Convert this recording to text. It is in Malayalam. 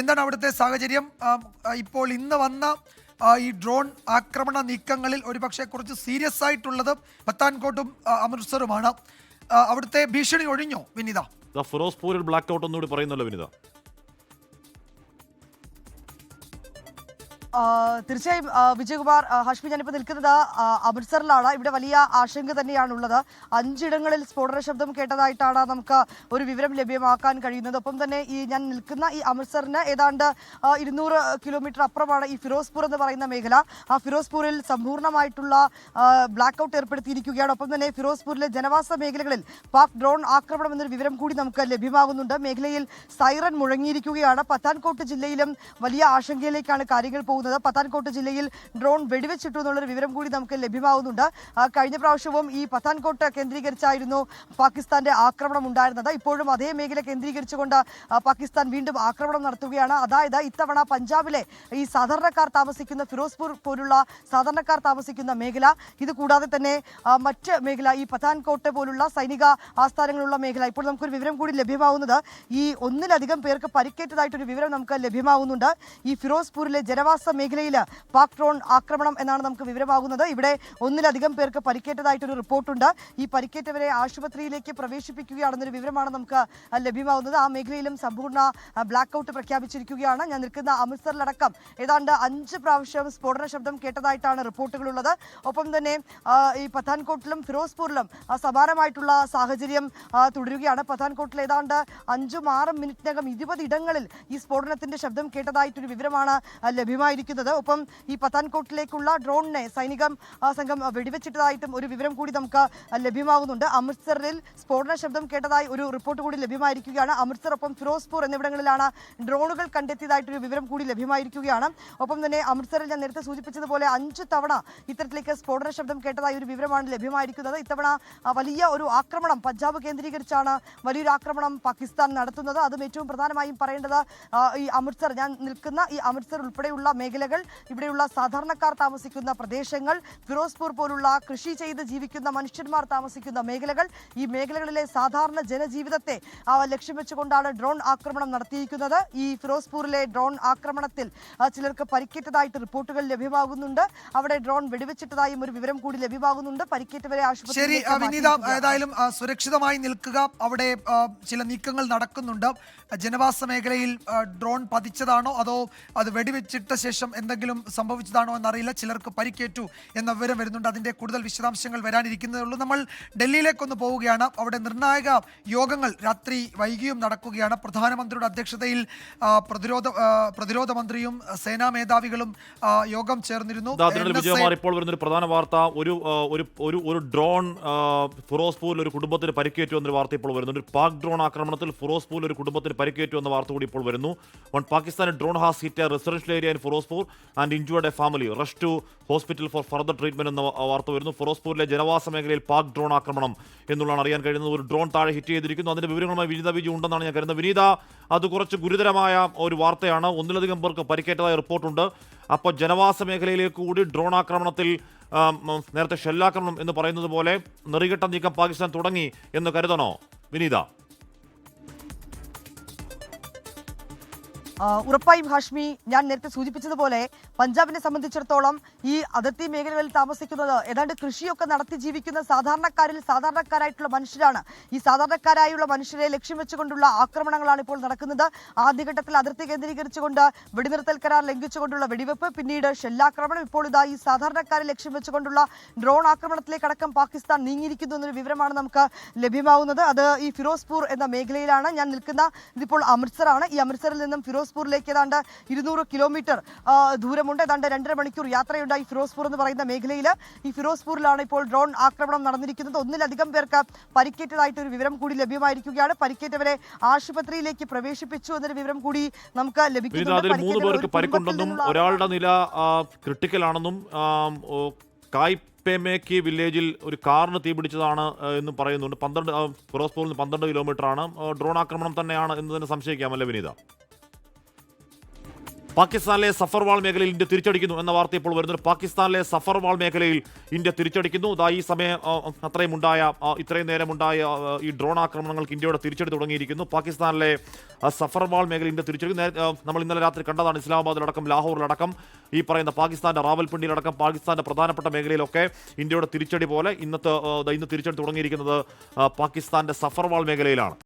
എന്താണ് അവിടുത്തെ സാഹചര്യം? ഇപ്പോൾ ഇന്ന് വന്ന ഈ ഡ്രോൺ ആക്രമണ നീക്കങ്ങളിൽ ഒരുപക്ഷെ കുറച്ച് സീരിയസ് ആയിട്ടുള്ളത് പത്താൻകോട്ടും അമൃത്സറുമാണ്. അവിടുത്തെ ഭീഷണി ഒഴിഞ്ഞോ വിനിത? ഫിറോസ്പൂരിൽ ബ്ലാക്ക് ഔട്ട് ഒന്നുകൂടി പറയുന്നല്ലോ വിനിത. തീർച്ചയായും വിജയകുമാർ, ഹാഷ്മി, ഞാനിപ്പോൾ നിൽക്കുന്നത് അമൃത്സറിലാണ്. ഇവിടെ വലിയ ആശങ്ക തന്നെയാണുള്ളത്. 5 ഇടങ്ങളിൽ സ്ഫോടന ശബ്ദം കേട്ടതായിട്ടാണ് നമുക്ക് ഒരു വിവരം ലഭ്യമാക്കാൻ കഴിയുന്നത്. ഒപ്പം തന്നെ ഞാൻ നിൽക്കുന്ന ഈ അമൃത്സറിന് ഏതാണ്ട് 200 കിലോമീറ്റർ അപ്പുറമാണ് ഈ ഫിറോസ്പൂർ എന്ന് പറയുന്ന മേഖല. ആ ഫിറോസ്പൂരിൽ സമ്പൂർണ്ണമായിട്ടുള്ള ബ്ലാക്ക് ഔട്ട് ഏർപ്പെടുത്തിയിരിക്കുകയാണ്. ഒപ്പം തന്നെ ഫിറോസ്പൂരിലെ ജനവാസ മേഖലകളിൽ പാക് ഡ്രോൺ ആക്രമണം എന്നൊരു വിവരം കൂടി നമുക്ക് ലഭ്യമാകുന്നുണ്ട്. മേഖലയിൽ സൈറൻ മുഴങ്ങിയിരിക്കുകയാണ്. പത്താൻകോട്ട് ജില്ലയിലും വലിയ ആശങ്കയിലേക്കാണ് കാര്യങ്ങൾ പോകുന്നത്. പത്താൻകോട്ട് ജില്ലയിൽ ഡ്രോൺ വെടിവെച്ചിട്ടു എന്നുള്ളൊരു വിവരം കൂടി നമുക്ക് ലഭ്യമാകുന്നുണ്ട്. കഴിഞ്ഞ പ്രാവശ്യവും ഈ പത്താൻകോട്ട് കേന്ദ്രീകരിച്ചായിരുന്നു പാകിസ്ഥാന്റെ ആക്രമണം ഉണ്ടായിരുന്നത്. ഇപ്പോഴും അതേ മേഖല കേന്ദ്രീകരിച്ചുകൊണ്ട് പാകിസ്ഥാൻ വീണ്ടും ആക്രമണം നടത്തുകയാണ്. അതായത് ഇത്തവണ പഞ്ചാബിലെ ഈ സാധാരണക്കാർ താമസിക്കുന്ന ഫിറോസ്പൂർ പോലുള്ള സാധാരണക്കാർ താമസിക്കുന്ന മേഖല, ഇത് കൂടാതെ തന്നെ മറ്റ് മേഖല ഈ പത്താൻകോട്ട് പോലുള്ള സൈനിക ആസ്ഥാനങ്ങളുള്ള മേഖല, ഇപ്പോൾ നമുക്കൊരു വിവരം കൂടി ലഭ്യമാകുന്നത് ഈ 1-ലധികം പേർക്ക് പരിക്കേറ്റതായിട്ടൊരു വിവരം നമുക്ക് ലഭ്യമാകുന്നുണ്ട്. ഈ ഫിറോസ്പൂരിലെ ജനവാസ മേഖലയിൽ പാക് ഡ്രോൺ ആക്രമണം എന്നാണ് നമുക്ക് വിവരമാകുന്നത്. ഇവിടെ 1-ലധികം പേർക്ക് പരിക്കേറ്റതായിട്ടൊരു റിപ്പോർട്ടുണ്ട്. ഈ പരിക്കേറ്റവരെ ആശുപത്രിയിലേക്ക് പ്രവേശിപ്പിക്കുകയാണെന്നൊരു വിവരമാണ് നമുക്ക് ലഭ്യമാകുന്നത്. ആ മേഖലയിലും സമ്പൂർണ്ണ ബ്ലാക്ക് ഔട്ട് പ്രഖ്യാപിച്ചിരിക്കുകയാണ്. ഞാൻ നിൽക്കുന്ന അമൃത്സറിലടക്കം ഏതാണ്ട് 5 പ്രാവശ്യം സ്ഫോടന ശബ്ദം കേട്ടതായിട്ടാണ് റിപ്പോർട്ടുകളുള്ളത്. ഒപ്പം തന്നെ ഈ പത്താൻകോട്ടിലും ഫിറോസ്പൂരിലും സമാനമായിട്ടുള്ള സാഹചര്യം തുടരുകയാണ്. പത്താൻകോട്ടിൽ ഏതാണ്ട് 5-6 മിനിറ്റിനകം 20 ഇടങ്ങളിൽ ഈ സ്ഫോടനത്തിന്റെ ശബ്ദം കേട്ടതായിട്ടൊരു വിവരമാണ് ലഭ്യമായിരിക്കുന്നത്. ഒപ്പം ഈ പത്താൻകോട്ടിലേക്കുള്ള ഡ്രോണിനെ സൈനിക സംഘം വെടിവെച്ചിട്ടതായിട്ടും ഒരു വിവരം കൂടി നമുക്ക് ലഭ്യമാകുന്നുണ്ട്. അമൃത്സറിൽ സ്ഫോടന ശബ്ദം കേട്ടതായി ഒരു റിപ്പോർട്ട് കൂടി ലഭ്യമായിരിക്കുകയാണ്. അമൃത്സർ ഒപ്പം ഫിറോസ്പൂർ എന്നിവിടങ്ങളിലാണ് ഡ്രോണുകൾ കണ്ടെത്തിയതായിട്ടൊരു വിവരം കൂടി ലഭ്യമായിരിക്കുകയാണ്. ഒപ്പം തന്നെ അമൃത്സറിൽ ഞാൻ നേരത്തെ സൂചിപ്പിച്ചതുപോലെ 5 തവണ ഇത്തരത്തിലേക്ക് സ്ഫോടന ശബ്ദം കേട്ടതായി ഒരു വിവരമാണ് ലഭ്യമായിരിക്കുന്നത്. ഇത്തവണ വലിയ ഒരു ആക്രമണം പഞ്ചാബ് കേന്ദ്രീകരിച്ചാണ് വലിയൊരു ആക്രമണം പാകിസ്ഥാൻ നടത്തുന്നത്. അതും ഏറ്റവും പ്രധാനമായും പറയേണ്ടത് ഈ അമൃത്സർ, ഞാൻ നിൽക്കുന്ന ഈ അമൃത്സർ ഉൾപ്പെടെയുള്ള മേഖലകൾ, ഇവിടെയുള്ള സാധാരണക്കാർ താമസിക്കുന്ന പ്രദേശങ്ങൾ, ഫിറോസ്പൂർ പോലുള്ള കൃഷി ചെയ്ത് ജീവിക്കുന്ന മനുഷ്യന്മാർ താമസിക്കുന്ന മേഖലകൾ, ഈ മേഖലകളിലെ സാധാരണ ജനജീവിതത്തെ ലക്ഷ്യം വെച്ചുകൊണ്ടാണ് ഡ്രോൺ ആക്രമണം നടത്തിയിരിക്കുന്നത്. ഈ ഫിറോസ്പൂരിലെ ഡ്രോൺ ആക്രമണത്തിൽ ചിലർക്ക് പരിക്കേറ്റതായിട്ട് റിപ്പോർട്ടുകൾ ലഭ്യമാകുന്നുണ്ട്. അവിടെ ഡ്രോൺ വെടിവെച്ചിട്ടതായും ഒരു വിവരം കൂടി ലഭ്യമാകുന്നുണ്ട്. പരിക്കേറ്റവരെ ആശുപത്രിയിൽ ഏതായാലും സുരക്ഷിതമായി നിൽക്കുക. അവിടെ ചില നീക്കങ്ങൾ നടക്കുന്നുണ്ട്. ജനവാസ മേഖലയിൽ ഡ്രോൺ പതിച്ചതാണോ അതോ അത് വെടിവെച്ചിട്ട ശേഷം എന്തെങ്കിലും സംഭവിച്ചതാണോ എന്നറിയില്ല. ചിലർക്ക് പരിക്കേറ്റു എന്ന വിവരം വരുന്നുണ്ട്. അതിൻ്റെ കൂടുതൽ വിശദാംശങ്ങൾ വരാനിരിക്കുന്നതേ ഉള്ളൂ. നമ്മൾ ഡൽഹിയിലേക്കൊന്ന് പോവുകയാണ്. അവിടെ നിർണായക യോഗങ്ങൾ രാത്രി വൈകിയും നടക്കുകയാണ്. പ്രധാനമന്ത്രിയുടെ അധ്യക്ഷതയിൽ പ്രതിരോധ മന്ത്രിയും സേനാ മേധാവികളും യോഗം ചേർന്നിരുന്നു. ഇപ്പോൾ വരുന്നൊരു പ്രധാന വാർത്ത, ഒരു ഡ്രോൺ ഫിറോസ്പൂരിൽ ഒരു കുടുംബത്തിന് പരിക്കേറ്റു എന്നൊരു വാർത്ത ഇപ്പോൾ വരുന്നുണ്ട്. ഒരു പാക് ഡ്രോൺ ആക്രമണത്തിൽ ഫിറോസ്പൂരിൽ ഒരു കുടുംബത്തിന് പരിക്കേറ്റു എന്ന വാർത്ത കൂടി ഇപ്പോൾ വരുന്നു. Pakistani drone has hit a residential area in Firozpur and injured a family, rush to hospital for further treatment എന്ന വാർത്ത വരുന്നു. ഫിറോസ്പൂരിലെ ജനവാസ മേഖലയിൽ പാക് ഡ്രോൺ ആക്രമണം എന്നുള്ളതാണ് അറിയാൻ കഴിയുന്നത്. ഒരു ഡ്രോൺ താഴെ ഹിറ്റ് ചെയ്തിരിക്കുന്നു. അതിന്റെ വിവരങ്ങളുമായി വിനീത വിജി ഉണ്ടെന്നാണ് ഞാൻ കരുതുന്നത്. വിനീത, അത് കുറച്ച് ഗുരുതരമായ ഒരു വാർത്തയാണ്. 1-ലധികം പേർക്ക് പരിക്കേറ്റതായ റിപ്പോർട്ടുണ്ട്. അപ്പോൾ ജനവാസ മേഖലയിലേക്ക് കൂടി ഡ്രോൺ ആക്രമണത്തിൽ, നേരത്തെ ഷെല്ലാക്രമണം എന്ന് പറയുന്നത് പോലെ നെറികെട്ട നീക്കം പാകിസ്ഥാൻ തുടങ്ങി എന്ന് കരുതണോ വിനീത? ഉറപ്പായും ഹാഷ്മി, ഞാൻ നേരത്തെ സൂചിപ്പിച്ചതുപോലെ പഞ്ചാബിനെ സംബന്ധിച്ചിടത്തോളം ഈ അതിർത്തി മേഖലകളിൽ താമസിക്കുന്നത് ഏതാണ്ട് കൃഷിയൊക്കെ നടത്തി ജീവിക്കുന്ന സാധാരണക്കാരായിട്ടുള്ള മനുഷ്യരാണ്. ഈ സാധാരണക്കാരായുള്ള മനുഷ്യരെ ലക്ഷ്യം വെച്ചുകൊണ്ടുള്ള ആക്രമണങ്ങളാണ് ഇപ്പോൾ നടക്കുന്നത്. ആദ്യഘട്ടത്തിൽ അതിർത്തി കേന്ദ്രീകരിച്ചുകൊണ്ട് വെടിനിർത്തൽ കരാർ ലംഘിച്ചുകൊണ്ടുള്ള വെടിവെപ്പ്, പിന്നീട് ഷെല്ലാക്രമണം, ഇപ്പോൾ ഇതാ ഈ സാധാരണക്കാരെ ലക്ഷ്യം വെച്ചുകൊണ്ടുള്ള ഡ്രോൺ ആക്രമണത്തിലേക്കടക്കം പാകിസ്ഥാൻ നീങ്ങിയിരിക്കുന്നു എന്നൊരു വിവരമാണ് നമുക്ക് ലഭ്യമാകുന്നത്. അത് ഈ ഫിറോസ്പൂർ എന്ന മേഖലയിലാണ്. ഞാൻ നിൽക്കുന്ന ഇതിപ്പോൾ അമൃത്സറാണ്. ഈ അമൃത്സറിൽ നിന്നും ഫിറോസ്പൂരിലേക്ക് ഏതാണ്ട് 200 കിലോമീറ്റർ ദൂരമുണ്ട്. ഏതാണ്ട് 2.5 മണിക്കൂർ യാത്രയുണ്ട് ഈ ഫിറോസ്പൂർ എന്ന് പറയുന്ന മേഖലയിൽ. ഈ ഫിറോസ്പൂരിലാണ് ഇപ്പോൾ ഡ്രോൺ ആക്രമണം നടന്നിരിക്കുന്നത്. 1-ലധികം പേർക്ക് പരിക്കേറ്റതായിട്ട് ഒരു വിവരം കൂടി ലഭ്യമായിരിക്കുകയാണ്. പരിക്കേറ്റവരെ ആശുപത്രിയിലേക്ക് പ്രവേശിപ്പിച്ചു എന്നൊരു വിവരം കൂടി നമുക്ക് ലഭിക്കുന്നുണ്ട്. 3 പേർക്ക് പരിക്കുണ്ടെന്നും ഒരാളുടെ നില ക്രിട്ടിക്കൽ ആണെന്നും കായ്പേമേക്കി വില്ലേജിൽ ഒരു കാറിന് തീപിടിച്ചതാണ് എന്നും പറയുന്നുണ്ട്. ഫിറോസ്പൂരിൽ നിന്ന് 12 കിലോമീറ്റർ ആണ്. ഡ്രോൺ ആക്രമണം തന്നെയാണ് എന്ന് തന്നെ സംശയിക്കാമല്ലേ വിനീത? പാകിസ്ഥാനിലെ സഫർവാൾ മേഖലയിൽ ഇന്ത്യ തിരിച്ചടിക്കുന്നു എന്ന വാർത്ത ഇപ്പോൾ വരുന്നത്. പാകിസ്ഥാനിലെ സഫർവാൾ മേഖലയിൽ ഇന്ത്യ തിരിച്ചടിക്കുന്നു. ഈ സമയം ഇത്രയും നേരമുണ്ടായ ഈ ഡ്രോൺ ആക്രമണങ്ങൾക്ക് ഇന്ത്യയുടെ തിരിച്ചടി തുടങ്ങിയിരിക്കുന്നു. പാകിസ്ഥാനിലെ സഫർവാൾ മേഖല ഇന്ത്യ തിരിച്ചടിക്കുന്നു. നമ്മൾ ഇന്നലെ രാത്രി കണ്ടതാണ്. ഇസ്ലാമാബാദിലടക്കം ലാഹോറിലടക്കം ഈ പറയുന്ന പാകിസ്ഥാന്റെ റാവൽപിണ്ടിയിലടക്കം പാകിസ്ഥാന്റെ പ്രധാനപ്പെട്ട മേഖലയിലൊക്കെ ഇന്ത്യയുടെ തിരിച്ചടി പോലെ ഇന്ന് തിരിച്ചടി തുടങ്ങിയിരിക്കുന്നത് പാകിസ്ഥാന്റെ സഫർവാൾ മേഖലയിലാണ്.